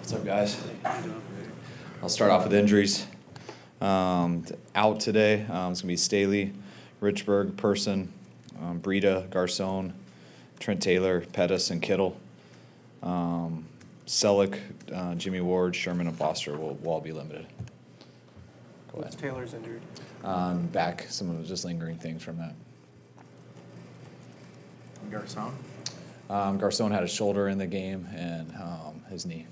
What's up, guys? I'll start off with injuries. Out today, it's going to be Staley, Richburg, Person, Breida, Garcon, Trent Taylor, Pettis, and Kittle. Selleck, Jimmy Ward, Sherman, and Foster will all be limited. Go ahead. What's Taylor's injured? Back, some of the just lingering things from that. Garcon? Garcon had a shoulder in the game and his knee.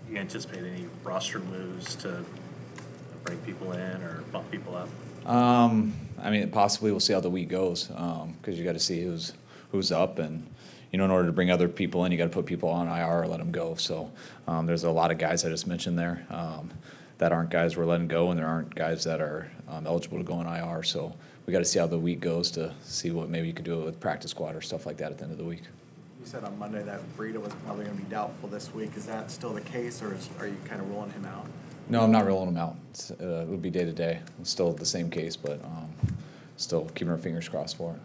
Do you anticipate any roster moves to break people in or bump people up? I mean, possibly we'll see how the week goes because you got to see who's up, and in order to bring other people in, you got to put people on IR or let them go. So there's a lot of guys I just mentioned there that aren't guys we're letting go, and there aren't guys that are eligible to go on IR. So we got to see how the week goes to see what maybe you could do with practice squad or stuff like that at the end of the week. You said on Monday that Breida was probably going to be doubtful this week. Is that still the case, or are you kind of ruling him out? No, I'm not ruling him out. It would be day to day. It's still the same case, but still keeping our fingers crossed for it.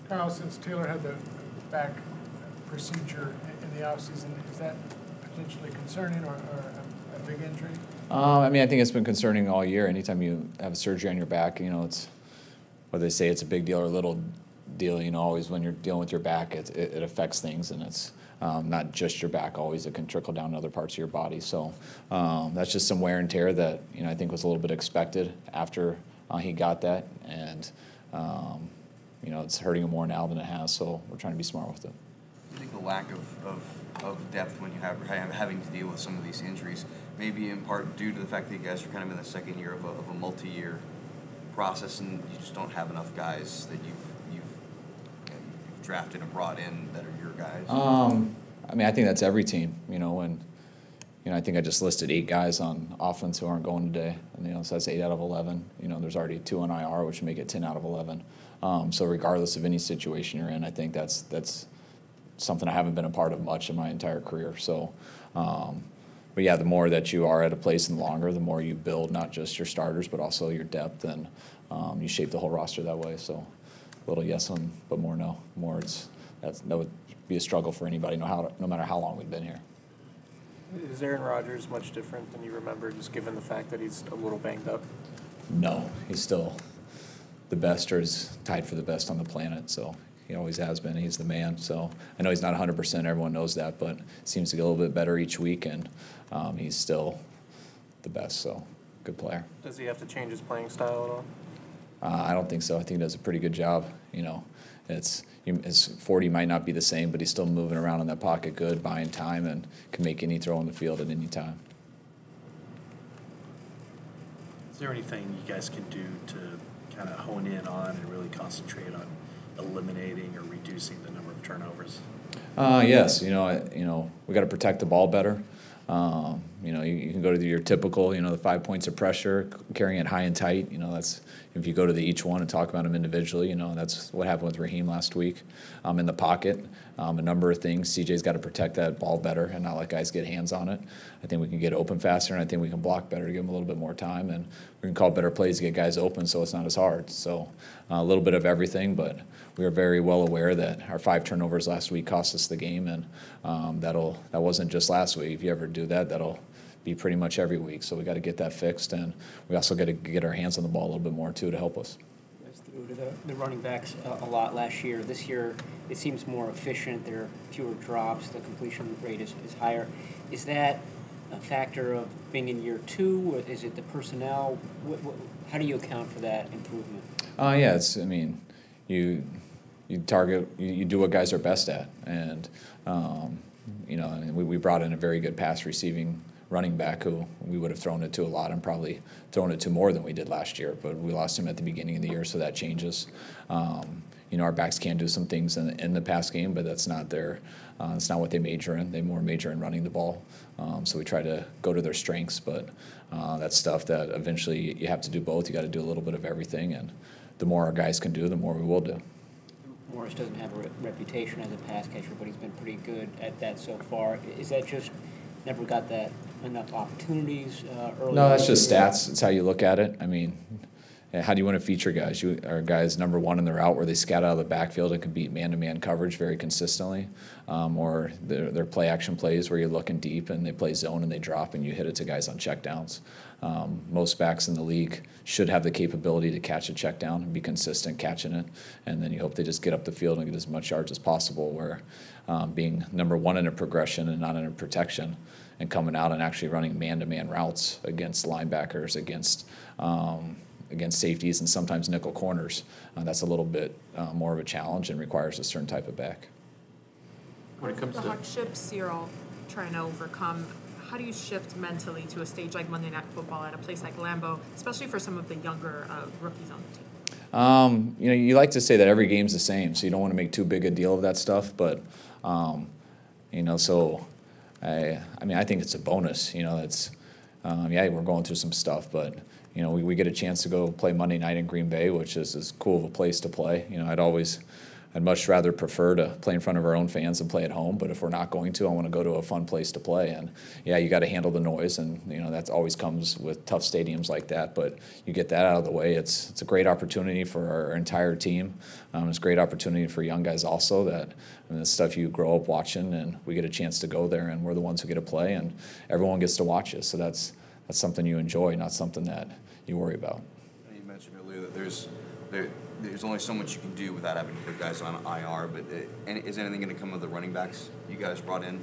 Kyle, since Taylor had the back procedure in the offseason, is that potentially concerning or a big injury? I mean, I think it's been concerning all year. Anytime you have a surgery on your back, it's whether they say it's a big deal or a little deal. Always when you're dealing with your back, it affects things, and it's not just your back. Always it can trickle down to other parts of your body. So that's just some wear and tear that I think was a little bit expected after he got that, and it's hurting him more now than it has. So we're trying to be smart with it. I think the lack of depth when you have having to deal with some of these injuries, maybe in part due to the fact that you guys are kind of in the second year of a multi-year process, and you just don't have enough guys that you've drafted and brought in that are your guys. I mean, I think that's every team. When I think I just listed 8 guys on offense who aren't going today, and so that's 8 out of 11. There's already 2 on IR, which would make it 10 out of 11. So regardless of any situation you're in, I think that's something I haven't been a part of much in my entire career. So, but yeah, the more that you are at a place and longer, the more you build not just your starters but also your depth, and you shape the whole roster that way. So, a little yes but more no. More that would be a struggle for anybody, no matter how long we've been here. Is Aaron Rodgers much different than you remember, just given the fact that he's a little banged up? No, he's still the best, or is tied for the best on the planet. So he always has been. He's the man. So I know he's not 100%. Everyone knows that, but seems to get a little bit better each week, and he's still the best. So good player. Does he have to change his playing style at all? I don't think so. I think he does a pretty good job. His 40 might not be the same, but he's still moving around in that pocket good, buying time, and can make any throw on the field at any time. Is there anything you guys can do to kind of hone in on and really concentrate on eliminating or reducing the number of turnovers? Yes. We got to protect the ball better. You can go to your typical, the 5 points of pressure, carrying it high and tight. That's if you go to each one and talk about them individually. That's what happened with Raheem last week. In the pocket, a number of things. CJ's got to protect that ball better and not let guys get hands on it. I think we can get open faster, and I think we can block better to give them a little bit more time, and we can call better plays to get guys open so it's not as hard. So a little bit of everything, but we are very well aware that our 5 turnovers last week cost us the game, and that wasn't just last week. If you ever do that, that'll be pretty much every week. So we got to get that fixed, and we also got to get our hands on the ball a little bit more too to help us. Threw to the running backs a lot last year. This year, it seems more efficient. There are fewer drops. The completion rate is higher. Is that a factor of being in year 2? Or is it the personnel? How do you account for that improvement? Yeah, you target, you do what guys are best at, and we brought in a very good pass receiving running back who we would have thrown it to a lot and probably thrown it to more than we did last year, but we lost him at the beginning of the year, so that changes. Our backs can do some things in the pass game, but that's not it's not what they major in. They more major in running the ball, so we try to go to their strengths, but that's stuff that eventually you have to do both. You got to do a little bit of everything, and the more our guys can do, the more we will do. Morris doesn't have a reputation as a pass catcher, but he's been pretty good at that so far. Is that just never got enough opportunities early? No, that's just stats. It's how you look at it. how do you want to feature guys? Are guys number one in the route where they scout out of the backfield and can beat man-to-man coverage very consistently? Or they're play-action plays where you're looking deep and they play zone and they drop and you hit it to guys on checkdowns. Most backs in the league should have the capability to catch a check down and be consistent catching it, and then you hope they just get up the field and get as much yards as possible, where being number one in a progression and not in a protection, and coming out and actually running man-to-man routes against linebackers, against safeties, and sometimes nickel corners. That's a little bit more of a challenge and requires a certain type of back. When it comes to the hardships you're all trying to overcome, how do you shift mentally to a stage like Monday Night Football at a place like Lambeau, especially for some of the younger rookies on the team? You like to say that every game's the same, so you don't want to make too big a deal of that stuff. But, so I think it's a bonus. It's we're going through some stuff, but we get a chance to go play Monday night in Green Bay, which is as cool of a place to play. I'd much rather prefer to play in front of our own fans than play at home. But if we're not going to, I want to go to a fun place to play. And you got to handle the noise, and that always comes with tough stadiums like that. But you get that out of the way. It's a great opportunity for our entire team. It's a great opportunity for young guys also. The stuff you grow up watching, and we get a chance to go there, and we're the ones who get to play, and everyone gets to watch us. So that's something you enjoy, not something that you worry about. You mentioned earlier that there's only so much you can do without having to put guys on IR, but is anything going to come of the running backs you guys brought in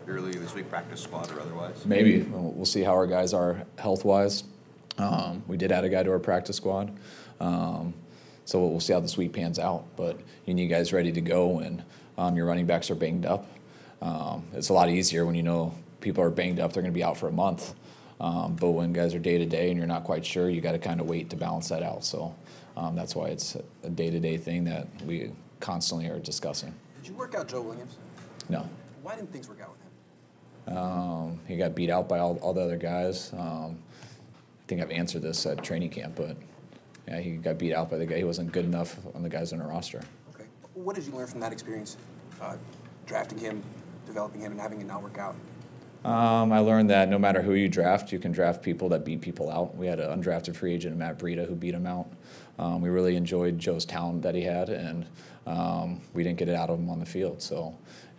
earlier this week, practice squad or otherwise? Maybe. We'll see how our guys are health-wise. We did add a guy to our practice squad. So we'll see how this week pans out. But you need guys ready to go when your running backs are banged up. It's a lot easier when you know people are banged up, they're going to be out for a month. But when guys are day-to-day and you're not quite sure, you got to kind of wait to balance that out. So that's why it's a day-to-day thing that we constantly are discussing. Did you work out Joe Williams? No. Why didn't things work out with him? He got beat out by all the other guys. I think I've answered this at training camp, but he got beat out by the guy. He wasn't good enough on the guys on the roster. Okay. What did you learn from that experience, drafting him, developing him, and having it not work out? I learned that no matter who you draft, you can draft people that beat people out. We had an undrafted free agent, Matt Breida, who beat him out. We really enjoyed Joe's talent that he had, and we didn't get it out of him on the field.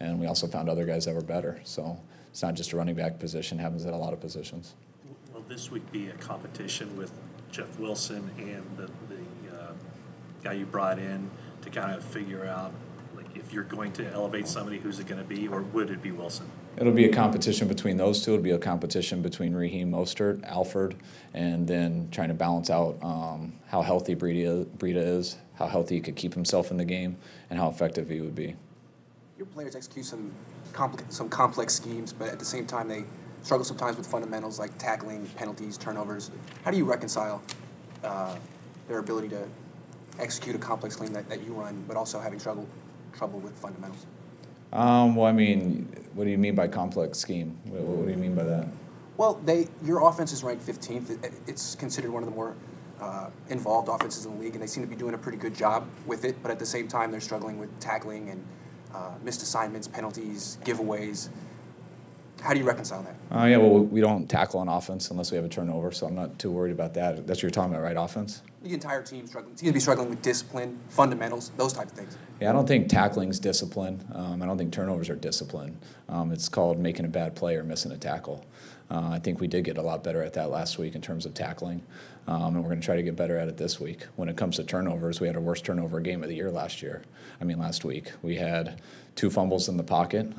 And we also found other guys that were better. So it's not just a running back position; it happens at a lot of positions. Will this week be a competition with Jeff Wilson and the guy you brought in to kind of figure out, like, if you're going to elevate somebody, who's it going to be, or would it be Wilson? It'll be a competition between those two. It'll be a competition between Raheem Mostert, Alford, and then trying to balance out how healthy Breida is, how healthy he could keep himself in the game, and how effective he would be. Your players execute some complex schemes, but at the same time they struggle sometimes with fundamentals like tackling, penalties, turnovers. How do you reconcile their ability to execute a complex scheme that you run, but also having trouble with fundamentals? What do you mean by complex scheme? What do you mean by that? Well, your offense is ranked 15th. It's considered one of the more involved offenses in the league, and they seem to be doing a pretty good job with it. But at the same time, they're struggling with tackling and missed assignments, penalties, giveaways. How do you reconcile that? We don't tackle on offense unless we have a turnover, so I'm not too worried about that. That's what you're talking about, right? Offense? The entire team seems to be struggling with discipline, fundamentals, those types of things. Yeah, I don't think tackling's discipline. I don't think turnovers are discipline. It's called making a bad play or missing a tackle. I think we did get a lot better at that last week in terms of tackling, and we're going to try to get better at it this week. When it comes to turnovers, we had our worst turnover game of the year last week. We had 2 fumbles in the pocket.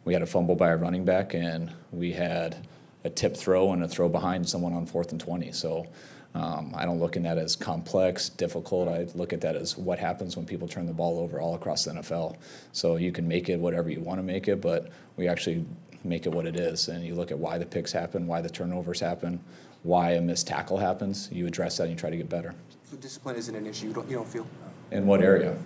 We had a fumble by a running back, and we had a tip throw and a throw behind someone on 4th and 20. So I don't look at that as complex, difficult. I look at that as what happens when people turn the ball over all across the NFL. So you can make it whatever you want to make it, but we actually make it what it is. And you look at why the picks happen, why the turnovers happen, why a missed tackle happens. You address that and you try to get better. So discipline isn't an issue. You don't feel? In what area?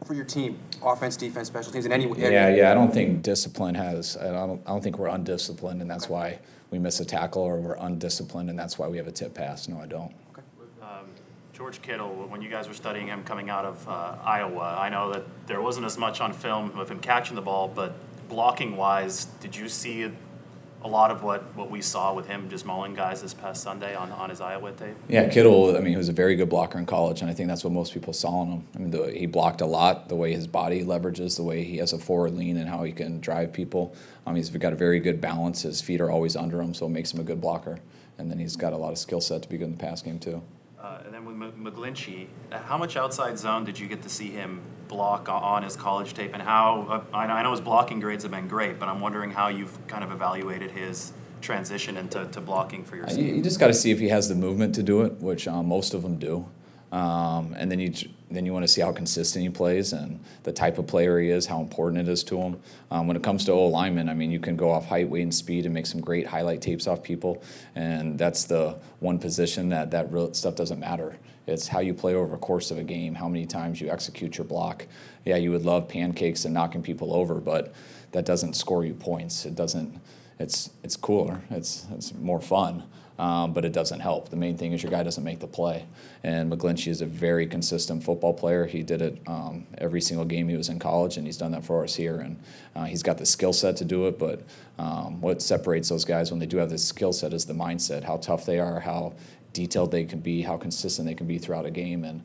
For your team, offense, defense, special teams, in any way. Yeah. I don't think discipline has. I don't think we're undisciplined, and that's why we miss a tackle, or we're undisciplined, and that's why we have a tip pass. No, I don't. Okay. George Kittle, when you guys were studying him coming out of Iowa, I know that there wasn't as much on film of him catching the ball, but blocking-wise, did you see a lot of what we saw with him just mauling guys this past Sunday on his Iowa tape? Yeah, Kittle, I mean, he was a very good blocker in college, and I think that's what most people saw in him. I mean, he blocked a lot, the way his body leverages, the way he has a forward lean and how he can drive people. He's got a very good balance. His feet are always under him, so it makes him a good blocker. And then he's got a lot of skill set to be good in the pass game, too. And then with McGlinchey, how much outside zone did you get to see him block on his college tape? And how, I know his blocking grades have been great, but I'm wondering how you've kind of evaluated his transition into blocking for yourself. You just got to see if he has the movement to do it, which most of them do. And then you want to see how consistent he plays and the type of player he is, how important it is to him. When it comes to O-linemen, I mean, you can go off height, weight, and speed and make some great highlight tapes off people, and that's the one position that real stuff doesn't matter. It's how you play over the course of a game, how many times you execute your block. Yeah, you would love pancakes and knocking people over, but that doesn't score you points. It doesn't. It's cooler. It's more fun. But it doesn't help. The main thing is your guy doesn't make the play. And McGlinchey is a very consistent football player. He did it every single game he was in college, and he's done that for us here. And he's got the skill set to do it, but what separates those guys when they do have this skill set is the mindset, how tough they are, how detailed they can be, how consistent they can be throughout a game, and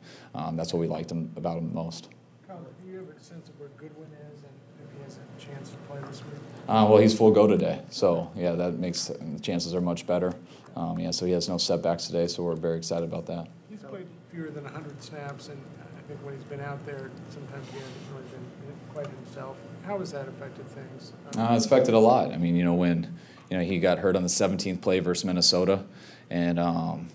that's what we liked about him most. Kyle, do you have a sense of where Goodwin is and if he has a chance to play this week? Well, he's full go today, so yeah, that makes the chances are much better. So he has no setbacks today, so we're very excited about that. He's played fewer than 100 snaps, and I think when he's been out there, sometimes he hasn't really been quite himself. How has that affected things? It's affected a lot. I mean, when he got hurt on the 17th play versus Minnesota, and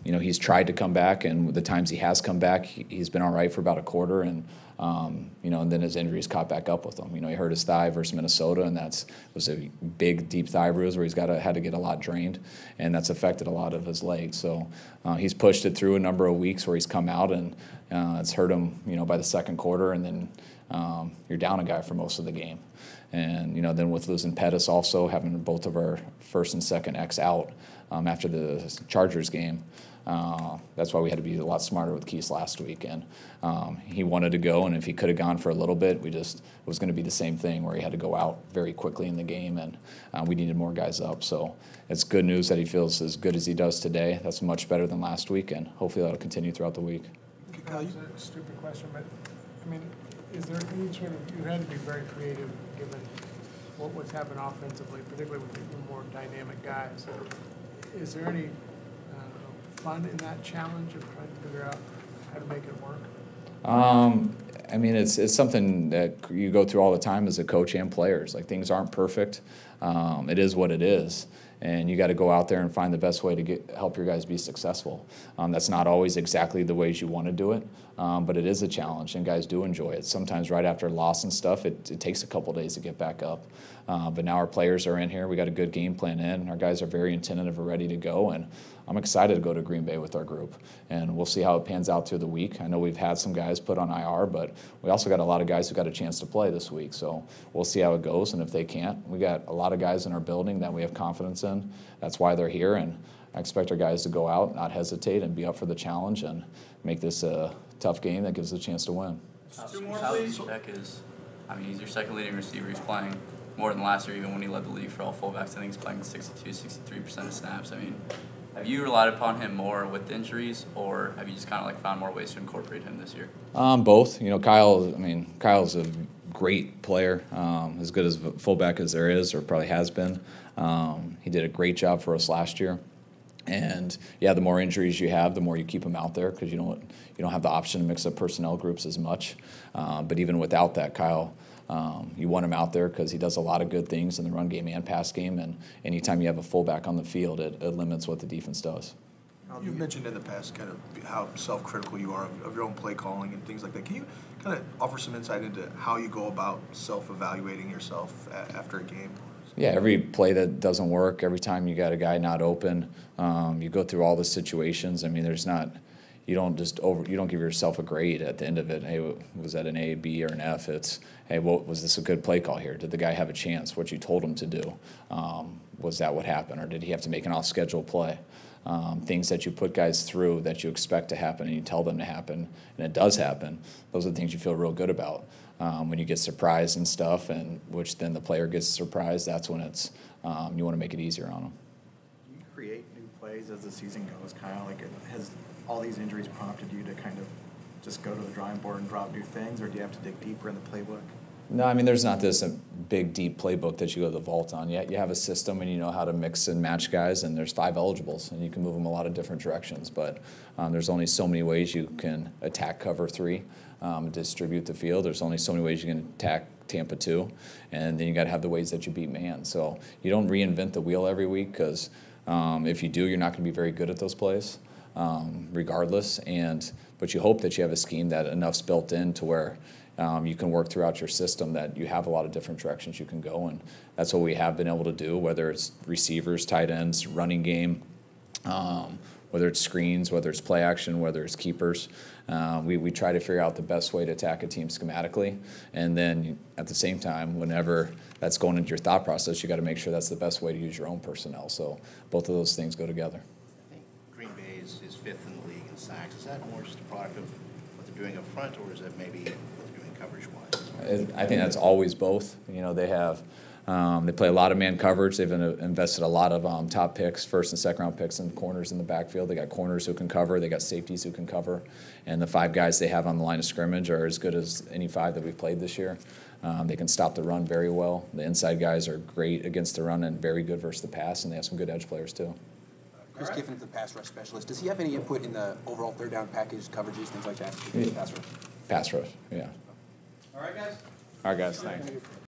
he's tried to come back, and the times he has come back, he's been all right for about a quarter, and and then his injuries caught back up with him. He hurt his thigh versus Minnesota, and was a big, deep thigh bruise where had to get a lot drained, and that's affected a lot of his legs. So he's pushed it through a number of weeks where he's come out, and it's hurt him, by the second quarter, and then you're down a guy for most of the game. And, then with losing Pettis also, having both of our first and second X out after the Chargers game, that's why we had to be a lot smarter with Keith last week. And he wanted to go, and if he could have gone for a little bit, it was going to be the same thing where he had to go out very quickly in the game, and we needed more guys up. So it's good news that he feels as good as he does today. That's much better than last week, and hopefully that'll continue throughout the week. That's a stupid question, but, I mean, is there any you had to be very creative given what's happened offensively, particularly with the more dynamic guys. Is there any fun in that challenge of trying to figure out how to make it work? I mean, it's something that you go through all the time as a coach and players. Like, things aren't perfect. It is what it is. And you got to go out there and find the best way to help your guys be successful. That's not always exactly the ways you want to do it, but it is a challenge, and guys do enjoy it. Sometimes right after a loss and stuff, it takes a couple days to get back up. But now our players are in here. We got a good game plan in. Our guys are very attentive and ready to go, and I'm excited to go to Green Bay with our group. And we'll see how it pans out through the week. I know we've had some guys put on IR, but we also got a lot of guys who got a chance to play this week. So we'll see how it goes, and if they can't, we got a lot of guys in our building that we have confidence in. That's why they're here, and I expect our guys to go out, not hesitate, and be up for the challenge and make this a tough game that gives us a chance to win. Beck is, he's your second leading receiver. He's playing more than last year, even when he led the league for all fullbacks. I think he's playing 62, 63% of snaps. Have you relied upon him more with injuries, or have you just kind of found more ways to incorporate him this year? Both. Kyle's a great player, as good as a fullback as there is, or probably has been. He did a great job for us last year. And yeah, the more injuries you have, the more you keep him out there, because you don't have the option to mix up personnel groups as much. But even without that, Kyle, you want him out there because he does a lot of good things in the run game and pass game. And anytime you have a fullback on the field, it limits what the defense does. You've mentioned in the past kind of how self-critical you are of your own play calling and things like that. Can you kind of offer some insight into how you go about self-evaluating yourself after a game? Yeah, every play that doesn't work, every time you got a guy not open, you go through all the situations. You don't give yourself a grade at the end of it. Hey, was that an A, B, or an F? It's, hey, was this a good play call here? Did the guy have a chance? What you told him to do? Was that what happened, or did he have to make an off-schedule play? Things that you put guys through that you expect to happen and you tell them to happen, and it does happen. Those are the things you feel real good about. when you get surprised and stuff, and which then the player gets surprised, that's when it's you want to make it easier on them. Do you create new plays as the season goes, Kyle? Like, has all these injuries prompted you to kind of just go to the drawing board and drop new things, or do you have to dig deeper in the playbook? No, I mean, there's not this big, deep playbook that you go to the vault on. Yet you have a system and you know how to mix and match guys, and there's 5 eligibles, and you can move them a lot of different directions. But there's only so many ways you can attack cover 3, distribute the field. There's only so many ways you can attack Tampa 2, and then you got to have the ways that you beat man. So you don't reinvent the wheel every week, because if you do, you're not going to be very good at those plays, regardless. But you hope that you have a scheme that enough's built in to where you can work throughout your system, that you have a lot of different directions you can go, and that's what we have been able to do, whether it's receivers, tight ends, running game, whether it's screens, whether it's play action, whether it's keepers. We try to figure out the best way to attack a team schematically, and then at the same time, whenever that's going into your thought process, you got to make sure that's the best way to use your own personnel. So both of those things go together. I think Green Bay is 5th in the league in sacks. Is that more just a product of what they're doing up front, or is that maybe coverage-wise? I think that's always both. You know, they have they play a lot of man coverage. They've invested a lot of top picks, 1st and 2nd round picks, in corners in the backfield. They got corners who can cover. They got safeties who can cover. And the 5 guys they have on the line of scrimmage are as good as any 5 that we've played this year. They can stop the run very well. The inside guys are great against the run and very good versus the pass, and they have some good edge players too. Chris Kiffin is the pass rush specialist. Does he have any input in the overall 3rd down package, coverages, things like that? Pass rush. Pass rush, yeah. All right, guys. All right, guys, thanks.